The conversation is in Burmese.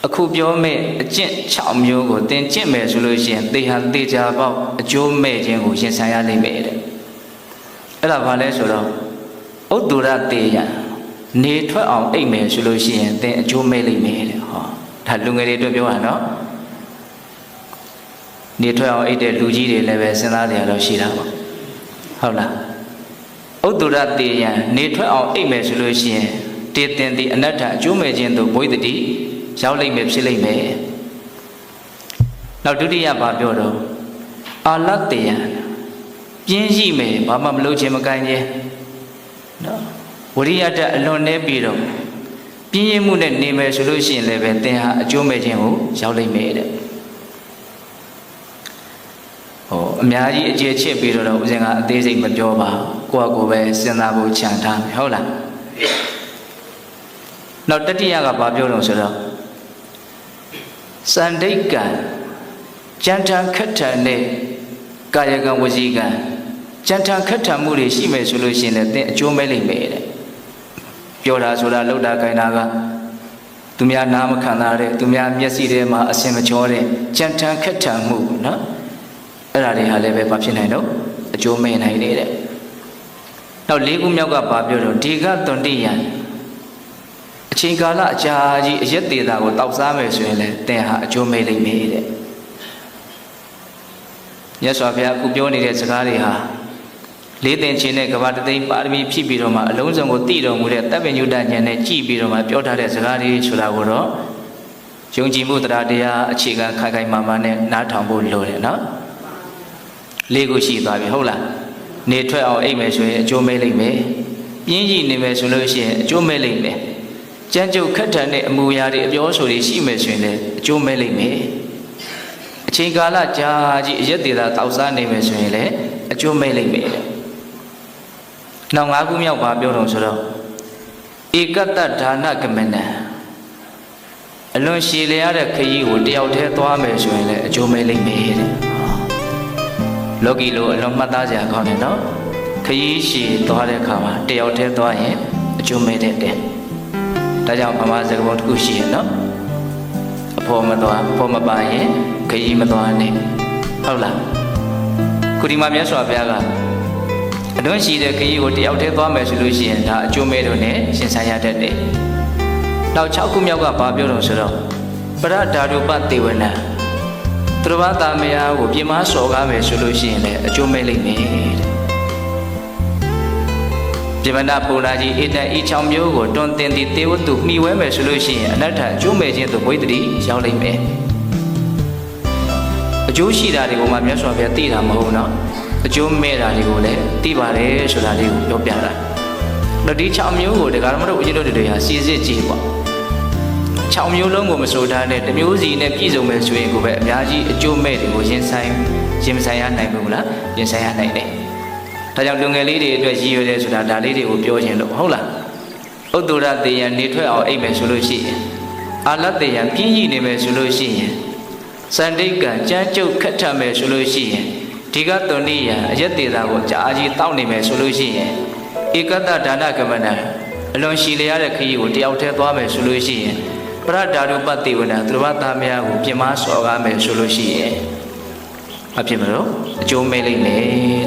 အခုပြောမဲ့အကျင့်6မျိုးကိုသင်ကျင့်မယ်ဆိုလို့ရှိရင်သေဟာသေချာပေါက်အကျိုးမဲ့ခြင်းကိုရင်ဆိုင်ရလိမ့်မယ်တဲ့အဲ့ဒါဘာလဲဆိုတော့ဥဒ္ဒရတေယနေထွက်အောင်အိပ်မယ်ဆိုလို့ရှိရင်သင်အကျိုးမဲ့လိမ့်မယ်တဲ့ဟောဒါလူငယ်တွေအတွက်ပြောတာနော်နေထွက်အောင်အိပ်တဲ့လူကြီးတွေလည်းပဲစဉ်းစားကြရတော့ရှိတာပေါ့ဟုတ်လားဥဒ္ဒရတေယနေထွက်အောင်အိပ်မယ်ဆိုလို့ရှိရင်တေတင်ဒီအနတ္ထအကျိုးမဲ့ခြင်းတို့ဘဝိတ္တိရောက်လိမ့်မယ်ဖြစ်လိမ့်မယ်နောက်ဒုတိယဘာပြောတော့အာလတ္တယပြင်းရှိမယ်ဘာမှမလုပ်ခြင်းမကိုင်းခြင်းနော်ဝရိယတအလွန်နေပြီးတော့ပြင်းရမှုနဲ့နေမယ်ဆိုလို့ရှိရင်လည်းပဲသင်ဟာအကျိုးမဲ့ခြင်းကိုရောက်လိမ့်မယ်တဲ့ဟောအများကြီးအကျေချစ်ပြီးတော့ဦးဇင်းကအသေးစိတ်မပြောပါကိုယ့်အကိုပဲစဉ်းစားဖို့ခြံထားမယ်ဟုတ်လားနောက်တတိယကဘာပြောလို့ဆိုတော့စန္ဒိတ်ကံကြံထံခက်ထံနဲ့ကာယကံဝစီကံကြံထံခက်ထံမှုတွေရှိမယ်ဆိုလို့ရှိရင်လည်းသင်အကျိုးမဲ့လိမ့်မယ်တဲ့ပြောတာဆိုတာလှုပ်တာခိုင်းတာကသူများနားမခံတာတဲ့သူများမျက်စိထဲမှာအစင်မချောတဲ့ကြံထံခက်ထံမှုနော်အဲ့ဒါတွေဟာလည်းပဲဘာဖြစ်နိုင်တော့အကျိုးမဲ့နိုင်နေတဲ့နောက်၄ခုမြောက်ကဘာပြောတော့ဒီကသွန်တိယံအချိန်ကာလအကြာကြီးအရက်သေးတာကိုတောက်စားမယ်ဆိုရင်လည်းသင်ဟာအကျိုးမဲ့လိမ့်မယ်တဲ့မြတ်စွာဘုရားအခုပြောနေတဲ့စကားတွေဟာလေးသင်ခြင်းနဲ့ကဘာတသိန်းပါရမီဖြည့်ပြီးတော့မှအလုံးစုံကိုတည်တော်မူတဲ့တပ်ပညုတဉာဏ်နဲ့ကြည်ပြီးတော့မှပြောထားတဲ့စကားတွေဆိုတာကိုတော့ယုံကြည်မှုတရားတရားအခြေခံခိုင်ခိုင်မာမာနဲ့နားထောင်ဖို့လိုတယ်နော်လေးခုရှိသွားပြီဟုတ်လားနေထွက်အောင်အိပ်မယ်ဆိုရင်အကျိုးမဲ့လိမ့်မယ်ပြင်းကြီးနေမယ်ဆိုလို့ရှိရင်အကျိုးမဲ့လိမ့်မယ်ကြမ်းကြုတ်ခက်ထန်တဲ့အမူအရာတွေအပြောဆိုတွေရှိမယ်ဆိုရင်လည်းအကျိုးမဲ့လိမ့်မယ်အချိန်ကာလကြာကြီးအရက်သေးတာတောက်စားနေမယ်ဆိုရင်လည်းအကျိုးမဲ့လိမ့်မယ်နောက်၅ခုမြောက်ပါပြောတော့ဆိုတော့ဧကတ္တဒါနကမနံအလွန်ရှည်လျားတဲ့ခရီးကိုတယောက်တည်းသွားမယ်ဆိုရင်လည်းအကျိုးမဲ့လိမ့်မယ်တဲ့လောကီလိုအလွန်မှတ်သားစရာကောင်းတယ်နော်ခရီးရှည်သွားတဲ့အခါမှာတယောက်တည်းသွားရင်အကျိုးမဲ့တဲ့ဒါကြောင့်ဗမာစကားပုံတစ်ခုရှိရနော်အဖို့မသွားဖို့မပါရင်ခရီးမသွားနဲ့ဟုတ်လားခုဒီမှာမြတ်စွာဘုရားကအလွန်ရှိတဲ့ခရီးကိုတယောက်တည်းသွားမယ်ဆိုလို့ရှိရင်ဒါအကျိုးမဲ့လို့နဲ့ရှင်ဆိုင်ရတတ်တယ်နောက်6ခုမြောက်ကဘာပြောတော့ဆိုတော့ပရဓာတုပတေဝနာသူတော်ဘာသာမယားကိုပြမစော်ကားမယ်ဆိုလို့ရှိရင်လည်းအကျိုးမဲ့လိမ့်မယ်တဲ့ပြမနာပူလာကြီးဧတံဤ6မျိုးကိုတွန်းတင်သည့်တေဝတုမှီဝဲမယ်ဆိုလို့ရှိရင်အနတ္ထအကျိုးမဲ့ခြင်းသို့ဘဝိတ္တိရောက်လိမ့်မယ်အကျိုးရှိတာတွေကိုမှမြတ်စွာဘုရားသိတာမဟုတ်နော်အကျိုးမဲ့တာတွေကိုလည်းသိပါတယ်ဆိုတာလေးကိုပြောပြတာတော့ဒီ6မျိုးကိုတရားဓမ္မတို့ဦးဇင်းတို့တွေဟာစီစစ်ကြည့်ပေါ့6မျိုးလုံးကိုမဆိုထားတဲ့တစ်မျိုးစီနဲ့ပြည့်စုံမယ်ဆိုရင်ကိုပဲအများကြီးအကျိုးမဲ့တွေကိုရင်ဆိုင်ရနိုင်ဘူးလားရင်ဆိုင်ရနိုင်တယ်ဒါကြောင့်လူငယ်လေးတွေအတွက်ရည်ရွယ်တယ်ဆိုတာဒါလေးတွေကိုပြောခြင်းလို့ဟုတ်လားဥဒ္ဒရတေယံနေထွက်အောင်အိပ်မယ်ဆိုလို့ရှိရင်အာလတ္တေယံပြင်းရည်နေမယ်ဆိုလို့ရှိရင်စန္ဒိတ်ကံကြမ်းကြုတ်ခက်ထမယ်ဆိုလို့ရှိရင်ဒီကသွန်တိယံအရက်သေးတာကိုကြာကြီးတောက်နေမယ်ဆိုလို့ရှိရင်ဧကတ္တဒါနကမနံအလွန်ရှည်လျားတဲ့ခရီးကိုတယောက်တည်းသွားမယ်ဆိုလို့ရှိရင်ပရဓာတုပတေဝနာသူတော်ဘာသားများကိုပြမစော်ကားမယ်ဆိုလို့ရှိရင်မဖြစ်မလို့အကျိုးမဲ့လိမ့်မယ်